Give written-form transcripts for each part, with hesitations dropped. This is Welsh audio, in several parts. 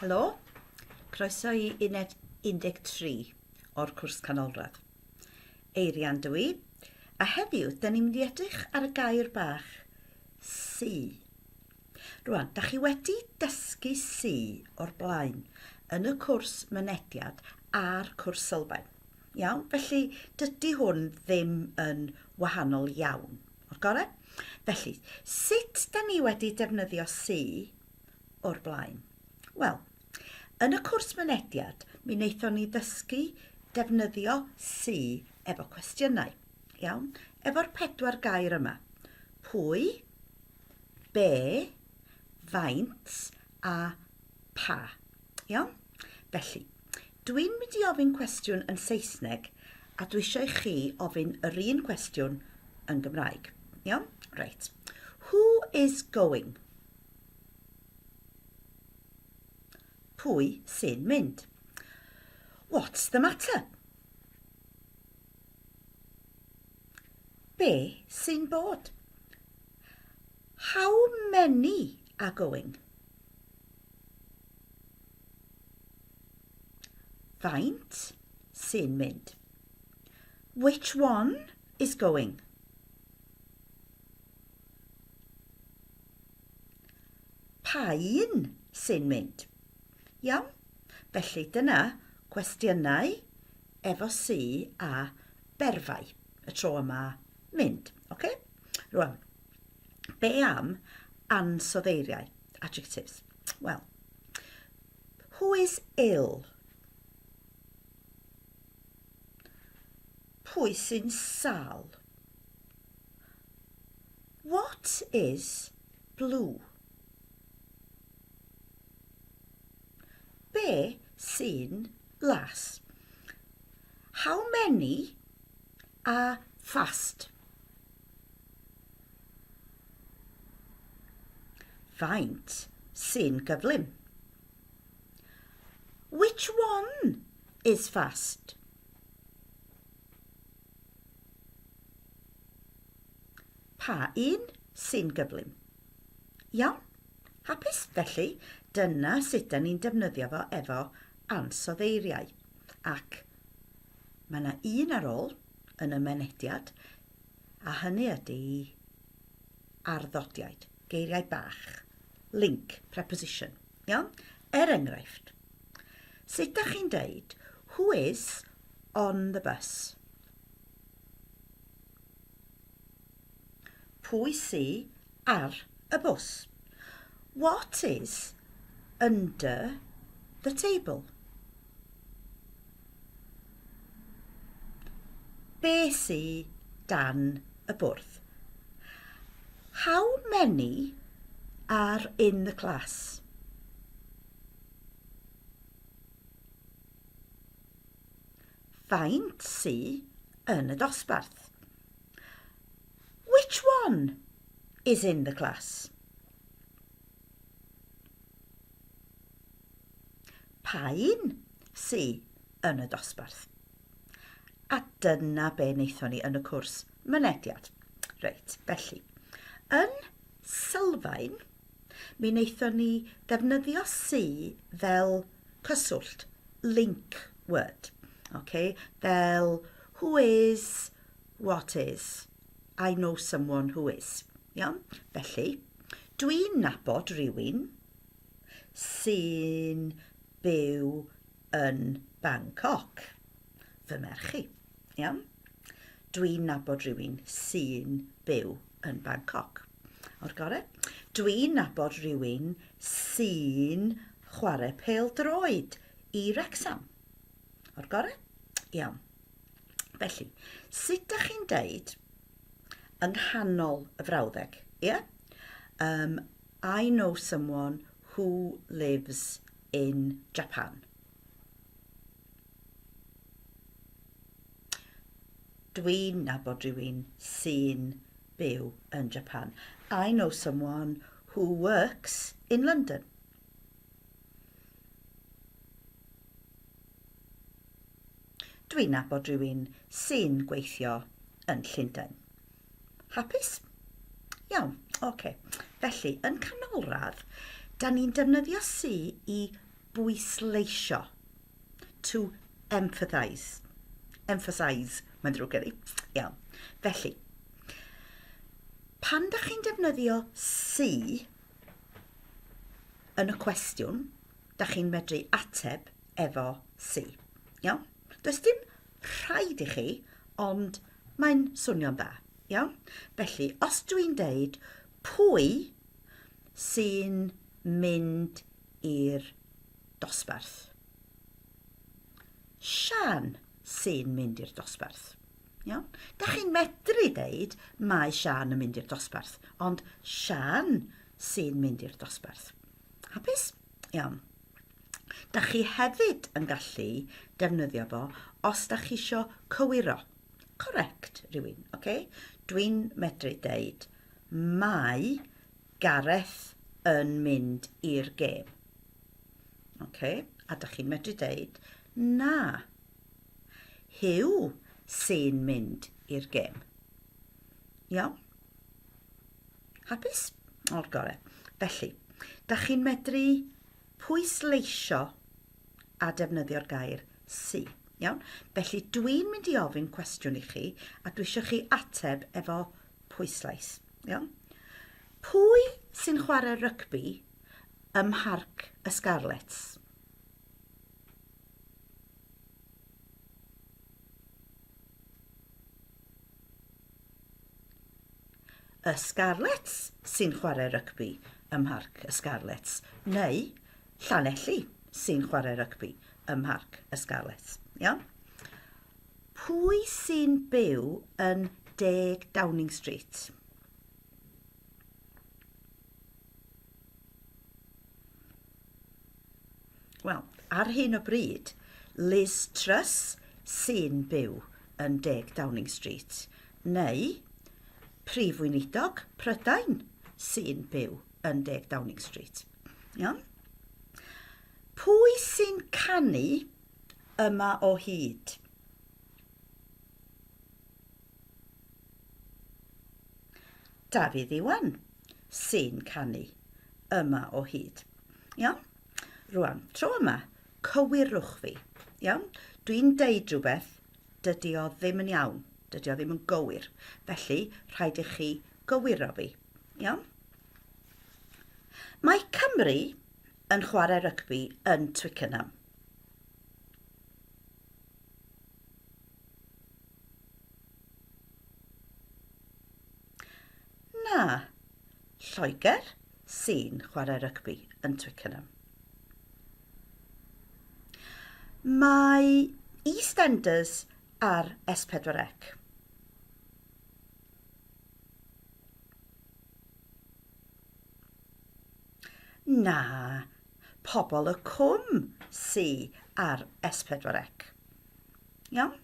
Helo, croeso i Uned 13 o'r cwrs Canolradd. Eirian dwi, a heddiw, da ni'n mynd i edrych ar y gair bach, si. Rwan, da chi wedi dysgu si o'r blaen yn y cwrs mynediad a'r cwrs sylfaen. Iawn, felly dydy hwn ddim yn wahanol iawn. O'r gorau? Felly, sut da ni wedi defnyddio si o'r blaen? Wel, yn y cwrs mynediad, mi wnaethon ni ddysgu defnyddio si efo cwestiynau. Iawn? Efo'r 4 gair yma. Pwy, be, faint a pa. Iawn? Felly, dwi'n mynd i ofyn cwestiwn yn Saesneg a dwi eisiau chi ofyn yr un cwestiwn yn Gymraeg. Iawn? Right. Who is going? Pwy sy'n mynd? What's the matter? Be sy'n bod? How many are going? Faint sy'n mynd? Which one is going? Pa un sy'n mynd? Iawn? Felly dyna cwestiynau efo si a berfau. Y tro yma mynd. Okay? Rwan, be am ansoddeiriau, adjectives? Well, who is ill? Pwy sy'n sal? What is blue? Be sy'n las? How many are fast? Faint sy'n gyflym? Which one is fast? Pa un sy'n gyflym? Iawn? Hapus felly, dyna sut da ni'n defnyddio fo efo ansoddeiriau. Ac mae yna un ar ôl yn y mynediad, a hynny ydy arddodiaid, geiriau bach, link, preposition. Iawn? Enghraifft, sut da chi'n deud, who is on the bus? Pwy sy ar y bws? What is under the table? Be sy dan y bwrdd? How many are in the class? Faint sy yn y dosbarth? Which one is in the class? Pa un sy yn y dosbarth? A dyna be wnaethon ni yn y cwrs mynediad. Reit, felly, yn sylfaen, mi wnaethon ni defnyddio si fel cyswllt, link word. Okay? Fel who is, what is. I know someone who is. Iawn? Felly, dwi'n nabod rhywun sy'n byw yn Bangkok. Fy merch i. Iawn? Dwi'n nabod rhywun sy'n byw yn Bangkok. O'r gorau? Dwi'n nabod rhywun sy'n chwarae pêl-droed i Wrecsam. O'r gorau? Iawn. Felly, sut da chi'n deud yng nghanol y frawddeg? Yeah? I know someone who lives in Japan. Dwi'n nabod rhywun sy'n byw yn Japan. I know someone who works in London. Dwi'n nabod rhywun sy'n gweithio yn Llundain. Hapus? Iawn, oce. Felly, yn Canolradd, da ni'n defnyddio si i bwysleisio. To emphasise. Emphasise, mae'n drwg gen i. Iawn. Felly, pan da chi'n defnyddio see yn y cwestiwn, da chi'n medru ateb efo see. Iawn? Does dim rhaid i chi, ond mae'n swnio'n dda. Iawn? Felly, os dwi'n deud pwy sy'n mynd i'r dosbarth? Sian sy'n mynd i'r dosbarth. Iawn? Da chi'n medru deud mae Sian yn mynd i'r dosbarth, ond Sian sy'n mynd i'r dosbarth. Hapus? Iawn. Da chi hefyd yn gallu defnyddio fo os da chi isio cywiro. Correct, rhywun, okay? Dwi'n medru deud mae Gareth yn mynd i'r gêm. Okay? A da chi'n medru deud na. Hyw sy'n mynd i'r gêm. Iawn? Hapus? O'r gorau. Felly, da chi'n medru pwysleisio a defnyddio'r gair see. Iawn? Felly, dwi'n mynd i ofyn cwestiwn i chi a dwi eisiau chi ateb efo pwyslais. Iawn? Pwy sy'n chwarae rygbi ym Mharc y Scarlets? Y Scarlets sy'n chwarae rygbi ym Mharc y Scarlets, neu Llanelli sy'n chwarae rygbi ym Mharc y Scarlets. Iawn? Pwy sy'n byw yn 10 Downing Street? Wel, ar hyn o bryd, Liz Truss sy'n byw yn 10 Downing Street, neu Prif Weinidog Prydain sy'n byw yn 10 Downing Street. Iawn? Pwy sy'n canu yma o hyd? Dafydd Iwan sy'n canu yma o hyd. Iawn? Rwan, tro yma, cywirwch fi. Iawn? Dwi'n deud rhywbeth, dydy o ddim yn iawn. Dydy o ddim yn gywir. Felly, rhaid i chi gywiro fi. Iawn? Mae Cymru yn chwarae rygbi yn Twickenham. Na, Lloegr sy'n chwarae rygbi yn Twickenham. Mae EastEnders ar S4C. Na, pobl y cwm sy ar S4C. Iawn?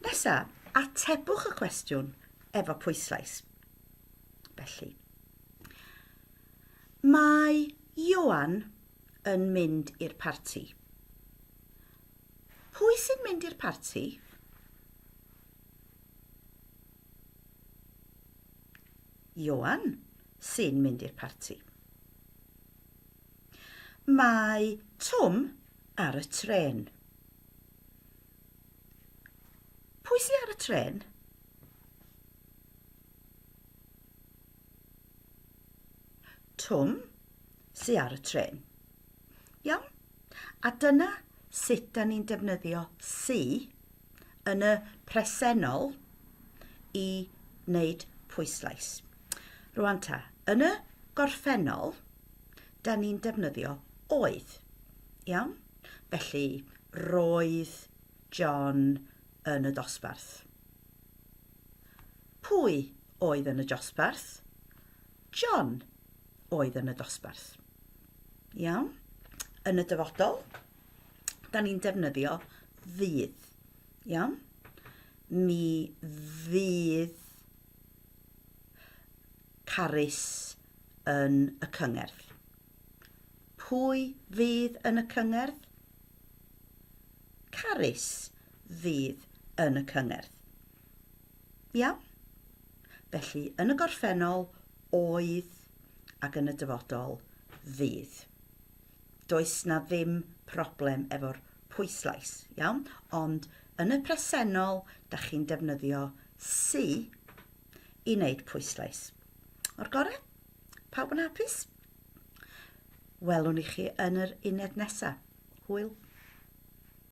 Nesa, atebwch y cwestiwn efo pwyslais. Felly, mae Ioan yn mynd i'r parti. Pwy sy'n mynd i'r parti? Ioan sy'n mynd i'r parti. Mae Twm ar y tren. Pwy sy'n ar y tren? Twm sy'n ar y tren. Iawn? A dyna sut da ni'n defnyddio see yn y presennol i wneud pwyslais. Rwan ta, yn y gorffennol, da ni'n defnyddio oedd. Iawn? Felly, roedd John yn y dosbarth. Pwy oedd yn y dosbarth? John oedd yn y dosbarth. Iawn? Yn y dyfodol, da ni'n defnyddio fydd. Iawn? Mi fydd Carys yn y cyngerdd. Pwy fydd yn y cyngerdd? Carys fydd yn y cyngerdd. Iawn? Felly, yn y gorffennol, oedd, ac yn y dyfodol, fydd. does na ddim problem efo'r pwyslais, iawn? Ond yn y presennol, da chi'n defnyddio sy i wneud pwyslais. O'r gorau? Pawb yn hapus? Welwn i chi yn yr uned nesaf. Hwyl.